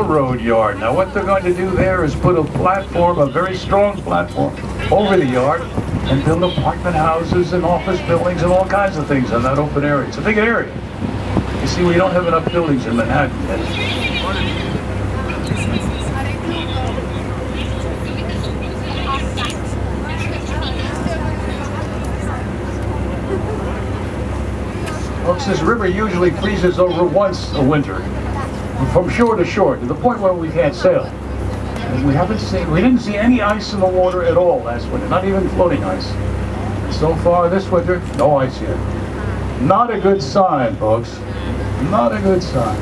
railroad yard. Now what they're going to do there is put a platform, a very strong platform, over the yard and build apartment houses and office buildings and all kinds of things on that open area. It's a big area. You see, we don't have enough buildings in Manhattan yet. Folks, this river usually freezes over once a winter, from shore to shore, to the point where we can't sail. And we didn't see any ice in the water at all last winter, not even floating ice. So far this winter, no ice yet. Not a good sign, folks. Not a good sign.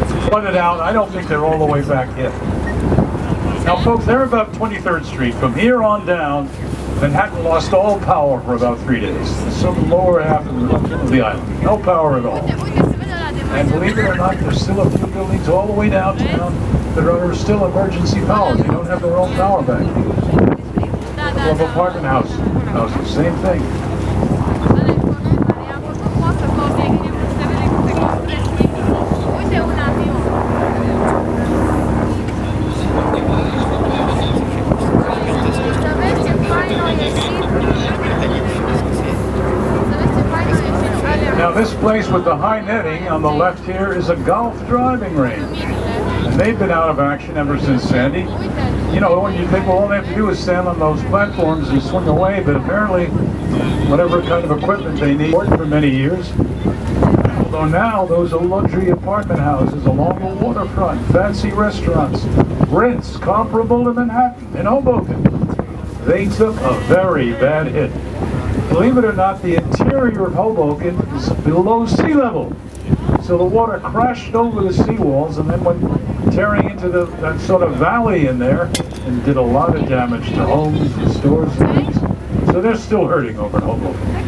It's flooded out. I don't think they're all the way back yet. Now, folks, they're about 23rd Street. From here on down, Manhattan lost all power for about 3 days. So the lower half of the island. No power at all. And believe it or not, there's still a few buildings all the way downtown that are still emergency power. They don't have their own power back. Of apartment houses, same thing. Now this place with the high netting on the left here is a golf driving range. And they've been out of action ever since Sandy. You know, when you think, well, all they have to do is stand on those platforms and swing away, but apparently whatever kind of equipment they need worked for many years. Although now those are luxury apartment houses along the waterfront, fancy restaurants, rents comparable to Manhattan in Hoboken. They took a very bad hit. Believe it or not, the interior of Hoboken is below sea level. So the water crashed over the seawalls and then went tearing into that sort of valley in there and did a lot of damage to homes and stores and things. So they're still hurting over in Hoboken.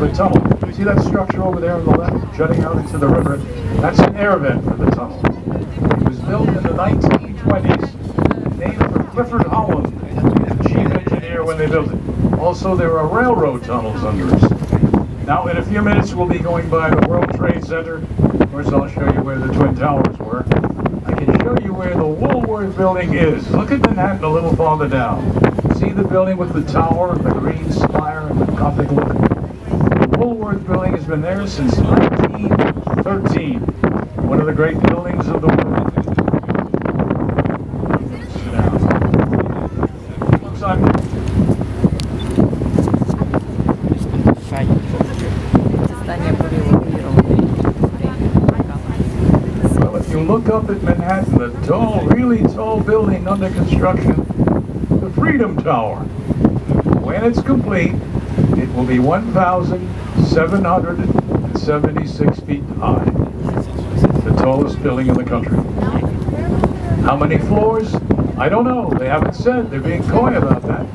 The tunnel. See that structure over there on the left, jutting out into the river? That's an air vent for the tunnel. It was built in the 1920s, named for Clifford Holland, the chief engineer when they built it. Also, there are railroad tunnels under us. Now, in a few minutes, we'll be going by the World Trade Center. Of course, I'll show you where the Twin Towers were. I can show you where the Woolworth building is. Look at Manhattan a little farther down. See the building with the tower and the green spire and the Gothic look? The Woolworth building has been there since 1913. One of the great buildings of the world. Well, if you look up at Manhattan, the tall, really tall building under construction, the Freedom Tower. When it's complete, it will be 1,776 feet high. The tallest building in the country. How many floors? I don't know. They haven't said. They're being coy about that.